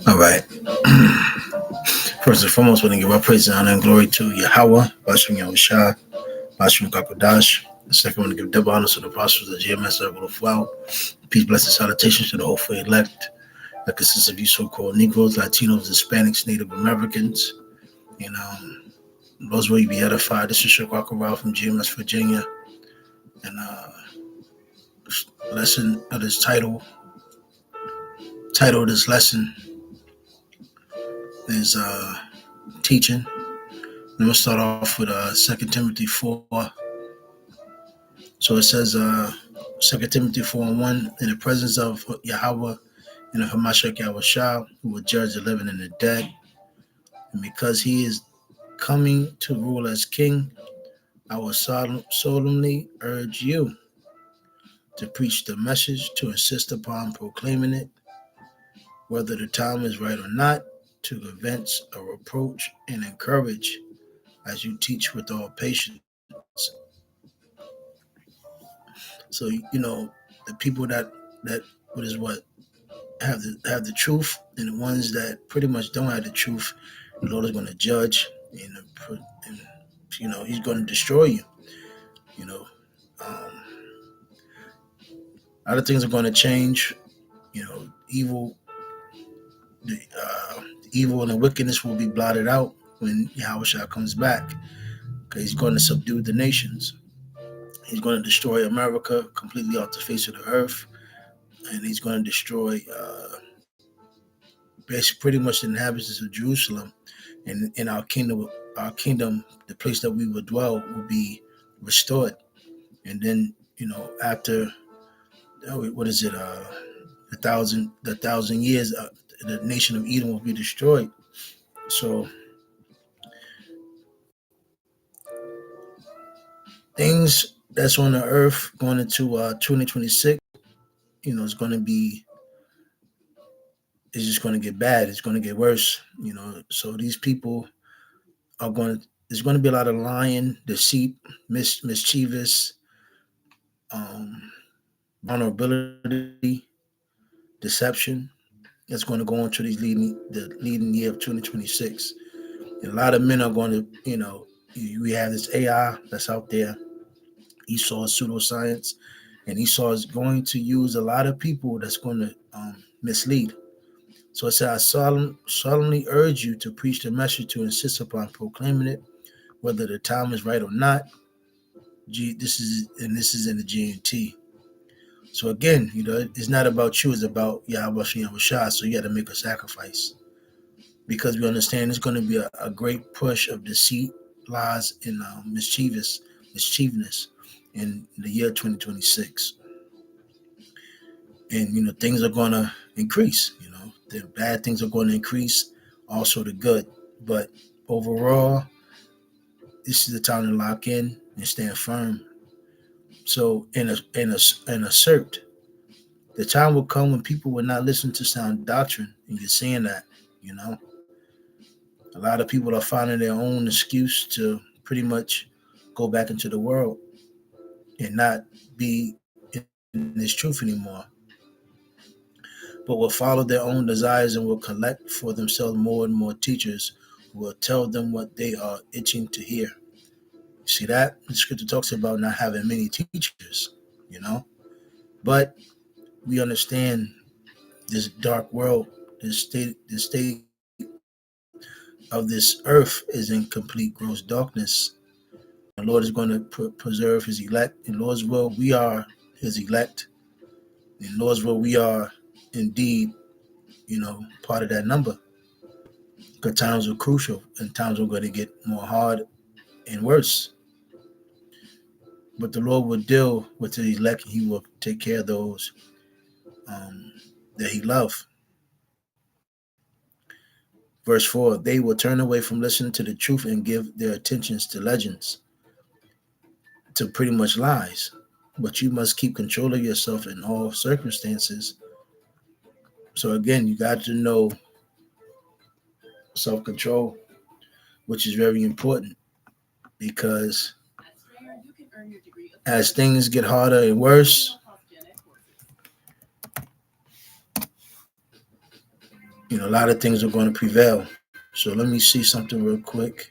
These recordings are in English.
All right. First and foremost, we want to give our praise, honor, and glory to Yahweh, Bashim Yahushua, Bashim Kakodash. The second, we want to give double honor to the apostles of GMS Circle of Wow. Peace, blessings, salutations to the hopeful elect that consists of you so-called Negroes, Latinos, Hispanics, Native Americans. And those will be edified. This is Shakwaku Rao from GMS, Virginia. And lesson of this title of this lesson is teaching. I'm going to start off with 2 Timothy 4. So it says 2 Timothy 4:1, in the presence of Yahweh and of Hamashiach Yahushua, who will judge the living and the dead. And because he is coming to rule as king, I will solemnly urge you to preach the message, to insist upon proclaiming it, whether the time is right or not, to convince, reproach, and encourage as you teach with all patience. So, the people that have the truth, and the ones that pretty much don't have the truth, the Lord is going to judge, and he's going to destroy you. Other things are going to change. Evil and the wickedness will be blotted out when Yahushua comes back, because he's going to subdue the nations. He's going to destroy America completely off the face of the earth, and he's going to destroy basically pretty much the inhabitants of Jerusalem, and in our kingdom, the place that we will dwell will be restored. And then, after what is it, the thousand years, the nation of Edom will be destroyed. So things that's on the earth going into 2026, it's going to be, it's just going to get bad. It's going to get worse. So these people are there's going to be a lot of lying, deceit, mischievous, vulnerability, deception that's going to go into the leading year of 2026. And a lot of men are going to, we have this AI that's out there. Esau is pseudoscience, and Esau is going to use a lot of people that's going to mislead. So it says, I solemnly urge you to preach the message, to insist upon proclaiming it, whether the time is right or not. This is in the GNT. So again, it's not about you, it's about Yahweh Yahushua. So you got to make a sacrifice, because we understand it's going to be a great push of deceit, lies, and mischievousness in the year 2026. And things are going to increase. The bad things are going to increase, also the good. But overall, this is the time to lock in and stand firm. So and assert. The time will come when people will not listen to sound doctrine, and you're seeing that. A lot of people are finding their own excuse to pretty much go back into the world and not be in this truth anymore, but will follow their own desires and will collect for themselves more and more teachers who will tell them what they are itching to hear. See that? The scripture talks about not having many teachers, but we understand this dark world, the state of this earth is in complete gross darkness. The Lord is going to preserve his elect. In Lord's will, we are his elect, and knows where we are indeed, part of that number. Because times are crucial and times are going to get more hard and worse. But the Lord will deal with the elect. He will take care of those um, that he loves. Verse 4, they will turn away from listening to the truth and give their attentions to legends, to pretty much lies. But you must keep control of yourself in all circumstances. So again, you got to know self-control, which is very important because as things get harder and worse, a lot of things are going to prevail. So let me see something real quick.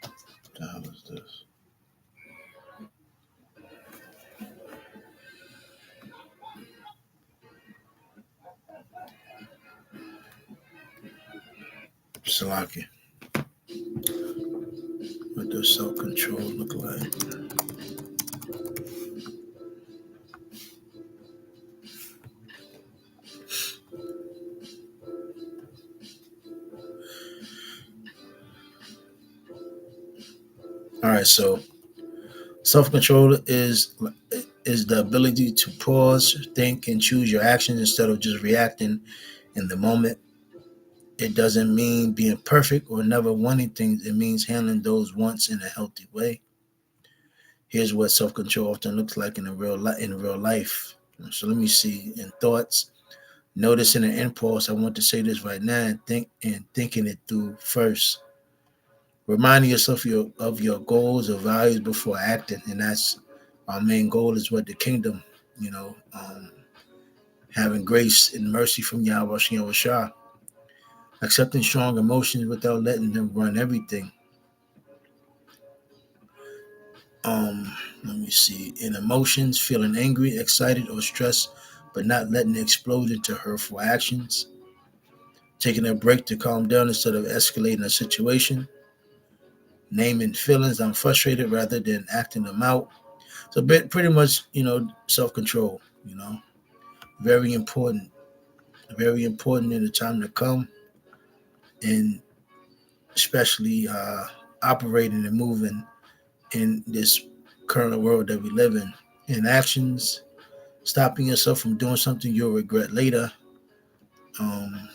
What the hell is this? Salaki. What does self-control look like? All right, so self-control is the ability to pause, think, and choose your actions instead of just reacting in the moment. It doesn't mean being perfect or never wanting things. It means handling those wants in a healthy way. Here's what self-control often looks like in real life. So let me see. In thoughts, noticing an impulse. I want to say this right now and thinking it through first. Reminding yourself of your goals or values before acting, and that's our main goal is what the kingdom, having grace and mercy from Yahweh Shem Shah, accepting strong emotions without letting them run everything. Let me see. In emotions, feeling angry, excited, or stressed, but not letting it explode into hurtful actions. Taking a break to calm down instead of escalating a situation. Naming feelings, I'm frustrated rather than acting them out. So pretty much, self-control, very important, very important in the time to come, and especially operating and moving in this current world that we live in. In actions, stopping yourself from doing something you'll regret later. Um,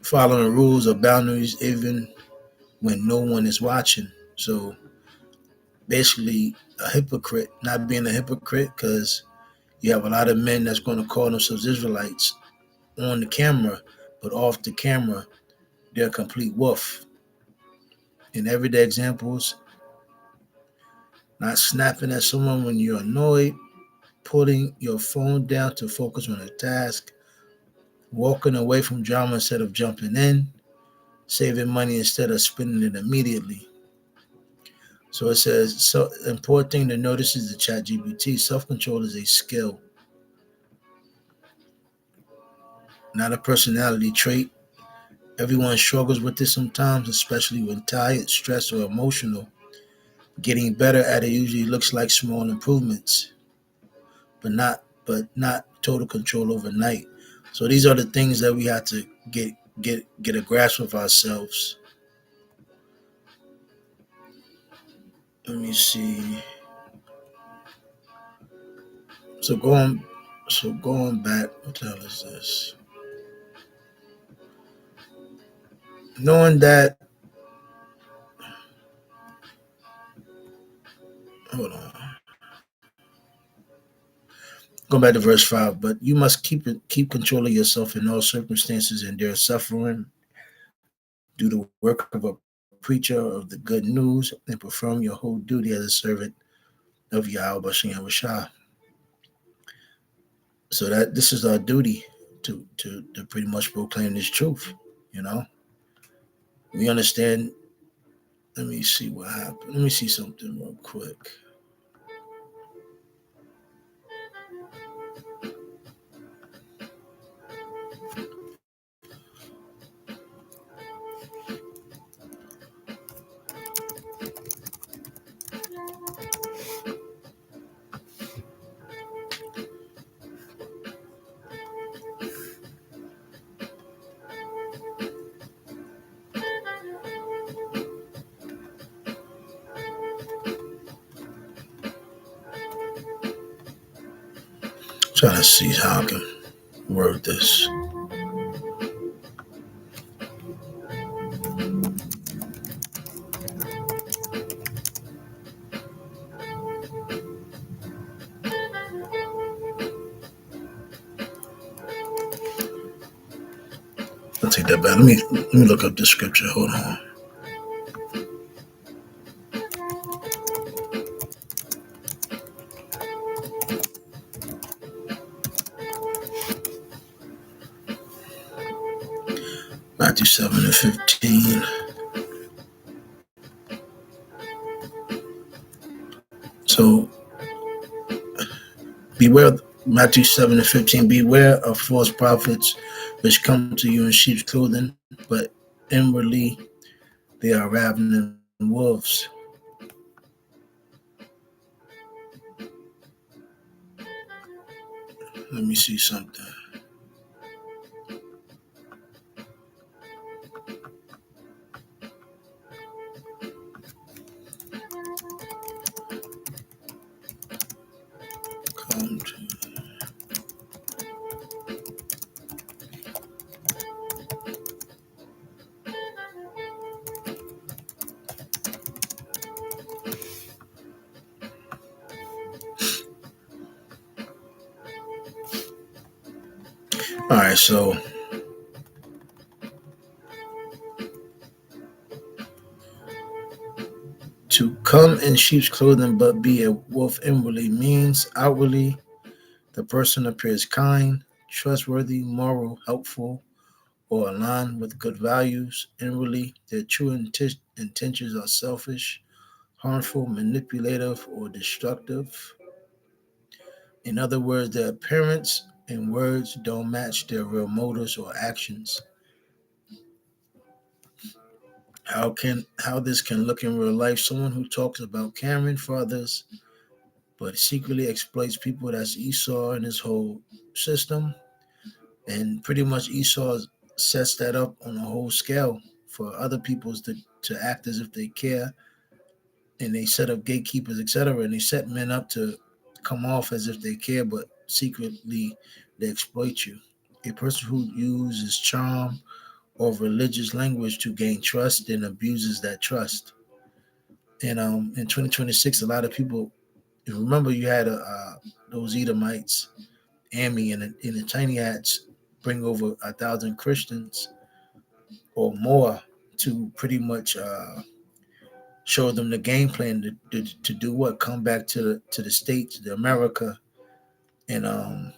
Following rules or boundaries even when no one is watching. So basically, a hypocrite, not being a hypocrite, because you have a lot of men that's going to call themselves Israelites on the camera, but off the camera, they're a complete wolf. In everyday examples, not snapping at someone when you're annoyed, putting your phone down to focus on a task, walking away from drama instead of jumping in, saving money instead of spending it immediately. So it says, so important thing to notice is the chat GPT. Self-control is a skill, not a personality trait. Everyone struggles with this sometimes, especially when tired, stressed, or emotional. Getting better at it usually looks like small improvements, but not total control overnight. So these are the things that we have to get a grasp of ourselves. Let me see. So going back, what the hell is this? Knowing that, hold on. Going back to verse 5, but you must keep control of yourself in all circumstances, and endure suffering, do the work of a preacher of the good news, and perform your whole duty as a servant of Yahweh Bashem Shah. So that this is our duty to pretty much proclaim this truth. You know, we understand. Let me see what happened. Let me see something real quick. Trying to see how I can word this. I'll take that back. Let me look up the scripture. Hold on. Matthew 7:15. So beware, Matthew 7:15. Beware of false prophets which come to you in sheep's clothing, but inwardly they are ravening wolves. Let me see something. Come to. All right, so to come in sheep's clothing but be a wolf inwardly means outwardly the person appears kind, trustworthy, moral, helpful, or aligned with good values. Inwardly, their true intentions are selfish, harmful, manipulative, or destructive. In other words, their appearance and words don't match their real motives or actions. How this can look in real life? Someone who talks about caring for others but secretly exploits people. That's Esau and his whole system. And pretty much Esau sets that up on a whole scale for other peoples to act as if they care, and they set up gatekeepers, etc. And they set men up to come off as if they care, but secretly they exploit you. A person who uses charm or religious language to gain trust then abuses that trust. And in 2026, a lot of people, remember you had those Edomites, Ami, and the tiny hats bring over 1,000 Christians or more to pretty much show them the game plan to do what? Come back to the States, to America, and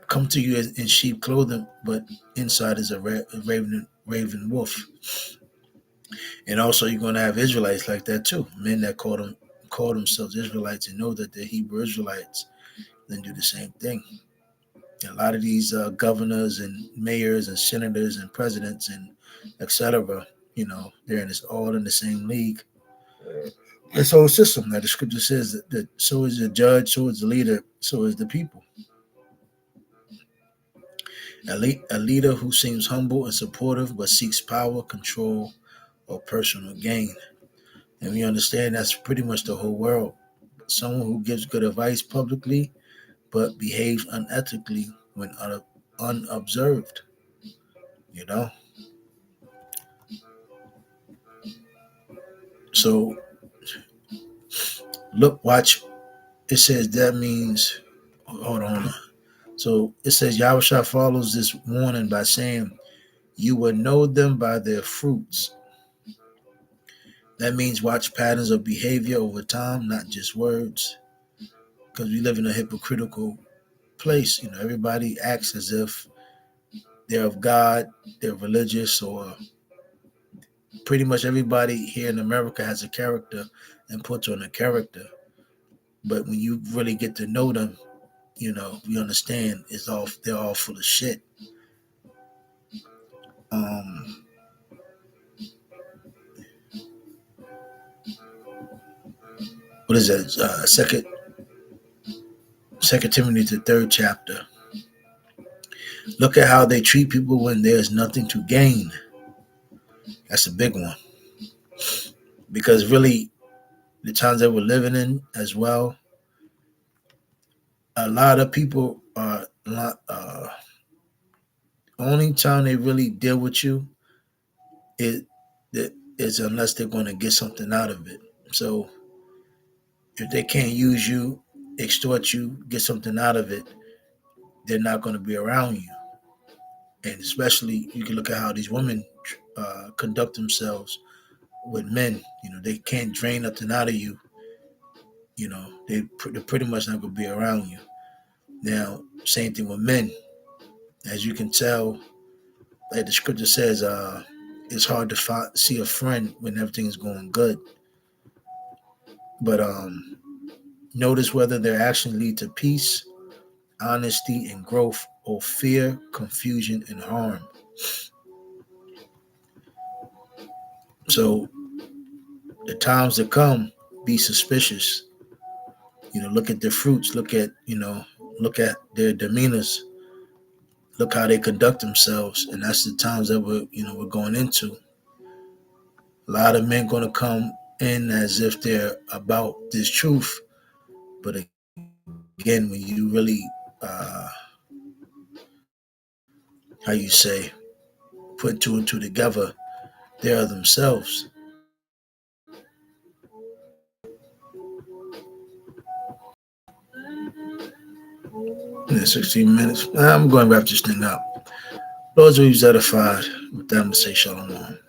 come to you in sheep clothing, but inside is a raven wolf. And also, you're going to have Israelites like that too, men that call themselves Israelites and know that they're Hebrew Israelites, then do the same thing. And a lot of these governors and mayors and senators and presidents and etc. They're all in the same league. This whole system that the scripture says that so is the judge, so is the leader, so is the people. A leader who seems humble and supportive but seeks power, control, or personal gain. And we understand that's pretty much the whole world. Someone who gives good advice publicly but behaves unethically when unobserved. You know? So watch. It says that means, hold on. So it says Yahushua follows this warning by saying, you will know them by their fruits. That means watch patterns of behavior over time, not just words. Because we live in a hypocritical place. Everybody acts as if they're of God, they're religious, or pretty much everybody here in America has a character and puts on a character. But when you really get to know them, we understand they're all full of shit. What is that? Second Timothy, the 3rd chapter. Look at how they treat people when there's nothing to gain. That's a big one. Because really, the times that we're living in as well, lot of people are only time they really deal with you is unless they're going to get something out of it. So if they can't use you, extort you, get something out of it, they're not going to be around you. And especially, you can look at how these women conduct themselves with men. They can't drain nothing out of you. They're pretty much not going to be around you. Now, same thing with men. As you can tell, like the scripture says, it's hard to see a friend when everything is going good. But notice whether their actions lead to peace, honesty, and growth, or fear, confusion, and harm. So the times that come, be suspicious. Look at their fruits. Look at their demeanors. Look how they conduct themselves, and that's the times that we're going into. A lot of men going to come in as if they're about this truth, but again, when you really, how you say, put two and two together, they are themselves. In 16 minutes, I'm going to wrap this thing up. Those who use edified, with them to say shalom.